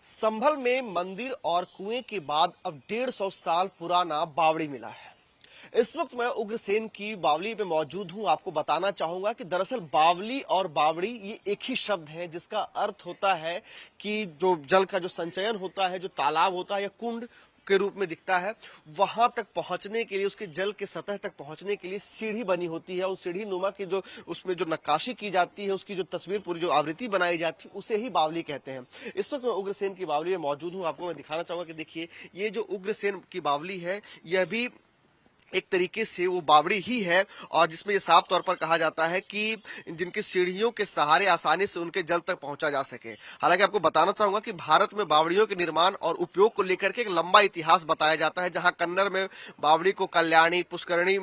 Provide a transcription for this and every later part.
संभल में मंदिर और कुएं के बाद अब 150 साल पुराना बावड़ी मिला है। इस वक्त मैं उग्रसेन की बावली में मौजूद हूं। आपको बताना चाहूंगा कि दरअसल बावली और बावड़ी ये एक ही शब्द है, जिसका अर्थ होता है कि जो जल का जो संचयन होता है, जो तालाब होता है या कुंड के रूप में दिखता है, वहां तक पहुंचने के लिए, उसके जल के सतह तक पहुंचने के लिए सीढ़ी बनी होती है। उस सीढ़ी नुमा की जो उसमें जो नक्काशी की जाती है, उसकी जो तस्वीर, पूरी जो आवृत्ति बनाई जाती है, उसे ही बावली कहते हैं। इस वक्त मैं उग्रसेन की बावली में मौजूद हूं। आपको मैं दिखाना चाहूंगा कि देखिए, ये जो उग्रसेन की बावली है, यह भी एक तरीके से वो बावड़ी ही है, और जिसमें ये साफ तौर पर कहा जाता है कि जिनकी सीढ़ियों के सहारे आसानी से उनके जल तक पहुंचा जा सके। हालांकि आपको बताना चाहूंगा कि भारत में बावड़ियों के निर्माण और उपयोग को लेकर के एक लंबा इतिहास बताया जाता है, जहां कन्नड़ में बावड़ी को कल्याणी, पुष्करणी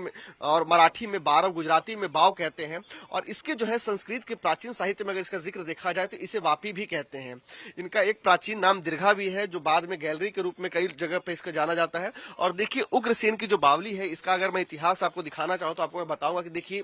और मराठी में बारव, गुजराती में बाव कहते हैं। और इसके जो है संस्कृत के प्राचीन साहित्य में अगर इसका जिक्र देखा जाए तो इसे वापी भी कहते हैं। इनका एक प्राचीन नाम दीर्घा भी है, जो बाद में गैलरी के रूप में कई जगह पे इसका जाना जाता है। और देखिए, उग्रसेन की जो बावली है, इसका अगर मैं इतिहास आपको दिखाना चाहूं तो आपको मैं बताऊंगा कि देखिए,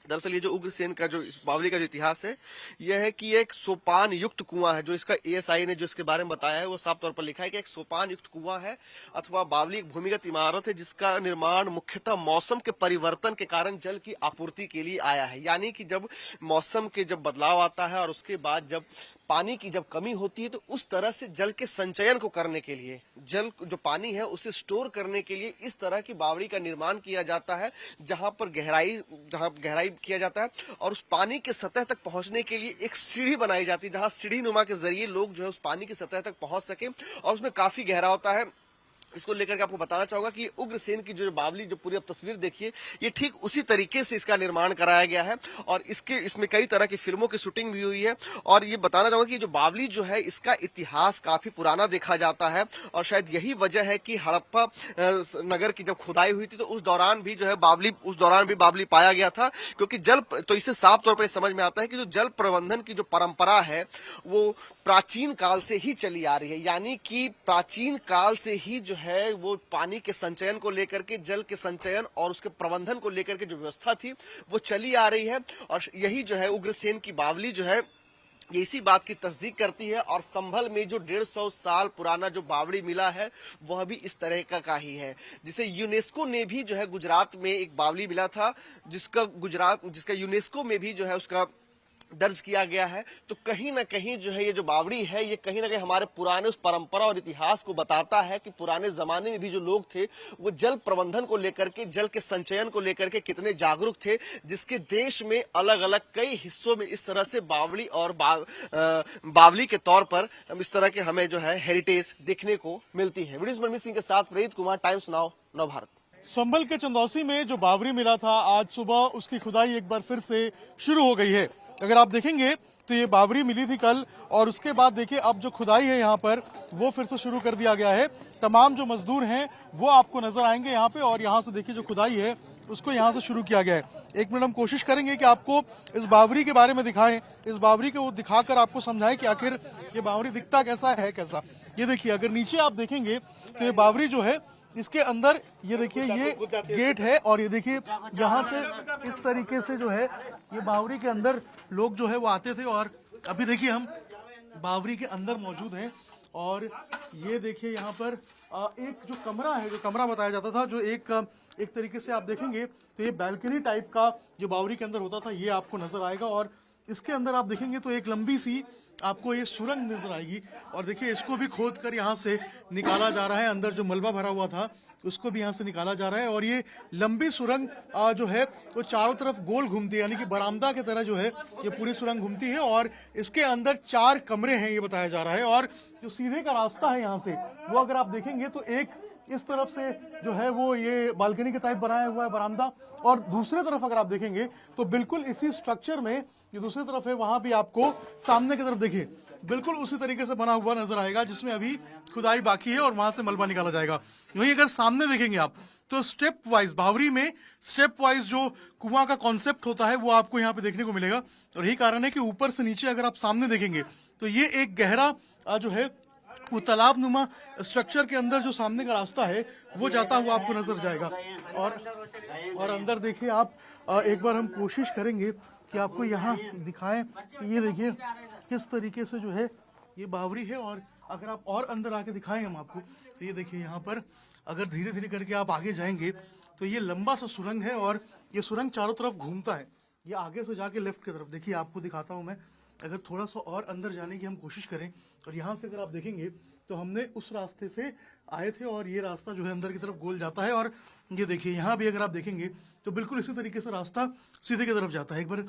दरअसल ये जो उग्रसेन का जो इस बावली का जो इतिहास है, यह है कि एक सोपान युक्त कुआं है। जो इसका एएसआई ने जो इसके बारे में बताया है, वो साफ तौर पर लिखा है कि एक सोपान युक्त कुआं है अथवा बावली एक भूमिगत इमारत है, जिसका निर्माण मुख्यतः मौसम के परिवर्तन के कारण जल की आपूर्ति के लिए आया है। यानी कि जब मौसम के जब बदलाव आता है और उसके बाद जब पानी की जब कमी होती है, तो उस तरह से जल के संचयन को करने के लिए, जल जो पानी है उसे स्टोर करने के लिए इस तरह की बावड़ी का निर्माण किया जाता है, जहां गहराई किया जाता है, और उस पानी के सतह तक पहुंचने के लिए एक सीढ़ी बनाई जाती है, जहां सीढ़ी नुमा के जरिए लोग जो है उस पानी की सतह तक पहुंच सके। और उसमें काफी गहरा होता है। इसको लेकर के आपको बताना चाहूंगा कि उग्रसेन की जो बावली, जो पूरी आप तस्वीर देखिए, ये ठीक उसी तरीके से इसका निर्माण कराया गया है। और इसमें कई तरह की फिल्मों की शूटिंग भी हुई है। और ये बताना चाहूंगा कि जो बावली जो है, इसका इतिहास काफी पुराना देखा जाता है, और शायद यही वजह है कि हड़प्पा नगर की जब खुदाई हुई थी, तो उस दौरान भी बावली पाया गया था। क्योंकि तो इससे साफ तौर पर समझ में आता है कि जो जल प्रबंधन की जो परंपरा है, वो प्राचीन काल से ही चली आ रही है। यानी कि प्राचीन काल से ही जो है वो पानी के संचयन को लेकर के, जल के संचयन और उसके प्रबंधन को लेकर के जो व्यवस्था थी, वो चली आ रही है। और यही जो है उग्रसेन की बावली जो है, ये इसी बात की तस्दीक करती है। और संभल में जो 150 साल पुराना जो बावड़ी मिला है, वह भी इस तरह का ही है, जिसे यूनेस्को ने भी जो है, गुजरात में एक बावली मिला था, जिसका यूनेस्को में भी जो है उसका दर्ज किया गया है। तो कहीं ना कहीं जो है ये जो बावड़ी है, ये कहीं ना कहीं हमारे पुराने उस परंपरा और इतिहास को बताता है कि पुराने जमाने में भी जो लोग थे, वो जल प्रबंधन को लेकर के, जल के संचयन को लेकर के कितने जागरूक थे, जिसके देश में अलग अलग कई हिस्सों में इस तरह से बावड़ी और बावली के तौर पर इस तरह के हमें जो है हेरिटेज देखने को मिलती है। वीडियो मनमीत सिंह के साथ प्रेरित कुमार, टाइम्स नाउ, नव भारत। संभल के चंदौसी में जो बावड़ी मिला था, आज सुबह उसकी खुदाई एक बार फिर से शुरू हो गई है। अगर आप देखेंगे तो ये बावड़ी मिली थी कल, और उसके बाद देखिए अब जो खुदाई है यहाँ पर, वो फिर से शुरू कर दिया गया है। तमाम जो मजदूर हैं वो आपको नजर आएंगे यहाँ पे, और यहाँ से देखिए जो खुदाई है उसको यहाँ से शुरू किया गया है। एक मिनट हम कोशिश करेंगे कि आपको इस बावड़ी के बारे में दिखाएं, इस बावड़ी को दिखाकर आपको समझाएं कि आखिर ये बावड़ी दिखता कैसा है कैसा। ये देखिए, अगर नीचे आप देखेंगे तो ये बावड़ी जो है, इसके अंदर ये देखिए ये गेट है, और ये देखिए यहाँ से इस तरीके से जो है ये बावड़ी के अंदर लोग जो है वो आते थे। और अभी देखिए हम बावड़ी के अंदर मौजूद हैं, और ये देखिए यहाँ पर एक जो कमरा है, जो कमरा बताया जाता था, जो एक तरीके से आप देखेंगे तो ये बैल्कनी टाइप का जो बावड़ी के अंदर होता था, ये आपको नजर आएगा। और इसके अंदर आप देखेंगे तो एक लंबी सी आपको ये सुरंग नजर आएगी, और देखिए इसको भी खोद कर यहाँ से निकाला जा रहा है। अंदर जो मलबा भरा हुआ था उसको भी यहाँ से निकाला जा रहा है, और ये लंबी सुरंग जो है वो चारों तरफ गोल घूमती है, यानी कि बरामदा की तरह जो है ये पूरी सुरंग घूमती है। और इसके अंदर 4 कमरे हैं, ये बताया जा रहा है। और जो सीधे का रास्ता है यहाँ से, वो अगर आप देखेंगे तो एक इस तरफ से जो है वो ये बालकनी के टाइप बनाया हुआ है बरामदा, और दूसरे तरफ अगर आप देखेंगे तो बिल्कुल इसी स्ट्रक्चर में ये दूसरी तरफ है, वहां भी आपको सामने की तरफ देखिए बिल्कुल उसी तरीके से बना हुआ नजर आएगा, जिसमें अभी खुदाई बाकी है और वहां से मलबा निकाला जाएगा। वहीं अगर सामने देखेंगे आप तो स्टेप वाइज, बावड़ी में स्टेप वाइज जो कुआं का कॉन्सेप्ट होता है वो आपको यहाँ पे देखने को मिलेगा। और यही कारण है कि ऊपर से नीचे अगर आप सामने देखेंगे तो ये एक गहरा जो है वो तालाब नुमा स्ट्रक्चर के अंदर जो सामने का रास्ता है वो जाता हुआ आपको नजर जाएगा। और अंदर देखिए आप, एक बार हम कोशिश करेंगे कि आपको यहाँ दिखाएं। ये देखिए किस तरीके से जो है ये बावड़ी है, और अगर आप और अंदर आके दिखाएं हम आपको, तो ये देखिए यहाँ पर अगर धीरे धीरे करके आप आगे जाएंगे तो ये लंबा सा सुरंग है और ये सुरंग चारों तरफ घूमता है। ये आगे से जाके लेफ्ट की तरफ, देखिए आपको दिखाता हूँ मैं, अगर थोड़ा सा और अंदर जाने की हम कोशिश करें और यहाँ से अगर आप देखेंगे तो हमने उस रास्ते से आए थे और ये रास्ता जो है अंदर की तरफ गोल जाता है। और ये देखिए यहाँ भी अगर आप देखेंगे तो बिल्कुल इसी तरीके से रास्ता सीधे की तरफ जाता है। एक बार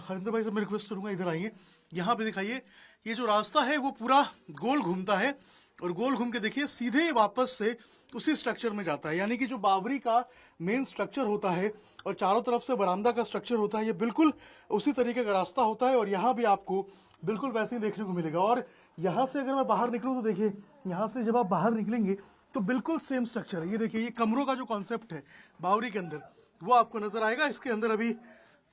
हरिंदर भाई से मैं रिक्वेस्ट करूंगा, इधर आइए, यहाँ पे दिखाइए, ये जो रास्ता है वो पूरा गोल घूमता है और गोल घूम के देखिए सीधे वापस से उसी स्ट्रक्चर में जाता है। यानी कि जो बावरी का मेन स्ट्रक्चर होता है और चारों तरफ से बरामदा का स्ट्रक्चर होता है, ये बिल्कुल उसी तरीके का रास्ता होता है और यहाँ भी आपको बिल्कुल वैसे ही देखने को मिलेगा। और यहाँ से अगर मैं बाहर निकलूँ तो देखिए यहाँ से जब आप बाहर निकलेंगे तो बिल्कुल सेम स्ट्रक्चर है। ये देखिए, ये कमरों का जो कॉन्सेप्ट है बावरी के अंदर वो आपको नजर आएगा। इसके अंदर अभी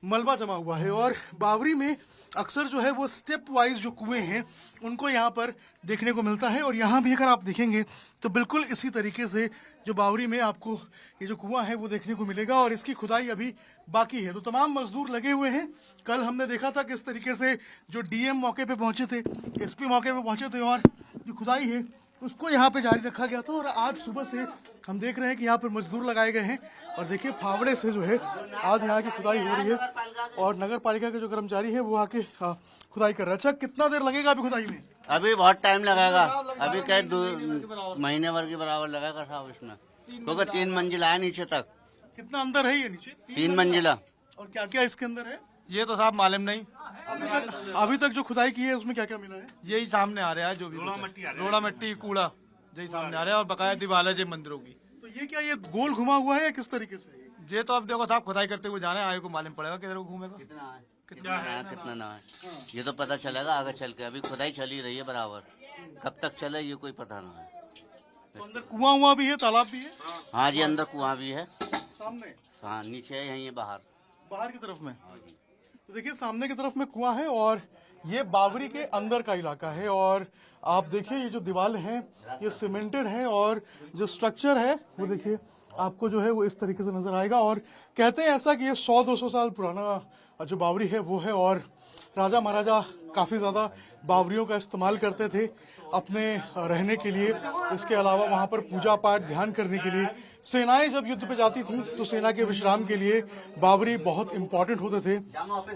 मलबा जमा हुआ है और बावरी में अक्सर जो है वो स्टेप वाइज जो कुएं हैं उनको यहाँ पर देखने को मिलता है। और यहाँ भी अगर आप देखेंगे तो बिल्कुल इसी तरीके से जो बावरी में आपको ये जो कुआं है वो देखने को मिलेगा और इसकी खुदाई अभी बाकी है। तो तमाम मजदूर लगे हुए हैं। कल हमने देखा था किस तरीके से जो डीएम मौके पे पहुंचे थे, एसपी मौके पे पहुंचे थे और जो खुदाई है उसको यहाँ पे जारी रखा गया था। और आज सुबह से हम देख रहे हैं कि यहाँ पर मजदूर लगाए गए हैं और देखिए फावड़े से जो है आज यहाँ की खुदाई हो रही है और नगर पालिका के जो कर्मचारी हैं वो आके खुदाई कर रहे हैं। अच्छा, कितना देर लगेगा अभी खुदाई में? अभी बहुत टाइम लगेगा, अभी कई 2 महीने भर के बराबर लगेगा साहब इसमें, क्योंकि 3 मंजिला है नीचे तक। कितना अंदर है ये नीचे? 3 मंजिला। और क्या क्या इसके अंदर है ये तो साहब मालूम नहीं। अभी तक जो खुदाई की है उसमें क्या क्या मिला है? यही सामने आ रहा है, जो भी रोड़ा मट्टी कूड़ा यही सामने आ रहा है और बकाया दीवार है मंदिरों की। तो ये क्या, ये गोल घुमा हुआ है या किस तरीके से? ये तो अब देखो साहब खुदाई करते हुए जाने आए को मालूम पड़ेगा किधर को घूमेगा। कितना ना है ये तो पता चलेगा आगे चल के। अभी खुदाई चल ही रही है बराबर, कब तक चले ये कोई पता नहीं है। तो अंदर कुआं हुआ भी है, तालाब भी है? हाँ जी, अंदर कुआं भी है, सामने? हाँ नीचे है, यहीं है बाहर की तरफ में। तो देखिए सामने की तरफ में कुआं है और ये बावरी के अंदर का इलाका है। और आप देखिए ये जो दीवार हैं ये सीमेंटेड है और जो स्ट्रक्चर है वो देखिए आपको जो है वो इस तरीके से नजर आएगा। और कहते हैं ऐसा कि ये 100-200 साल पुराना जो बावरी है वो है और राजा महाराजा काफी ज्यादा बावरियों का इस्तेमाल करते थे अपने रहने के लिए। इसके अलावा वहां पर पूजा पाठ ध्यान करने के लिए सेनाएं जब युद्ध पे जाती थी तो सेना के विश्राम के लिए बावरी बहुत इंपॉर्टेंट होते थे।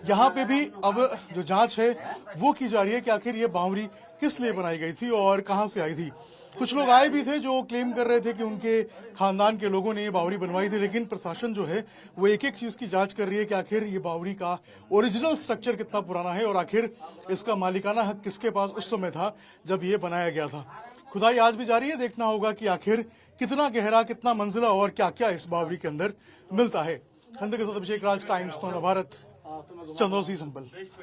यहाँ पे भी अब जो जांच है वो की जा रही है कि आखिर ये बावरी किस लिए बनाई गई थी और कहां से आई थी। कुछ लोग आए भी थे जो क्लेम कर रहे थे कि उनके खानदान के लोगों ने ये बावरी बनवाई थी, लेकिन प्रशासन जो है वो एक एक चीज की जांच कर रही है कि आखिर ये बावरी का ओरिजिनल स्ट्रक्चर कितना पुराना है और आखिर इसका मालिकाना हक किसके पास उस समय था जब ये बनाया गया था। खुदाई आज भी जारी है, देखना होगा कि आखिर कितना गहरा, कितना मंजिला और क्या क्या इस बावरी के अंदर मिलता है। के साथ अभिषेक राज, टाइम्स नव भारत, चंदौसी संपल।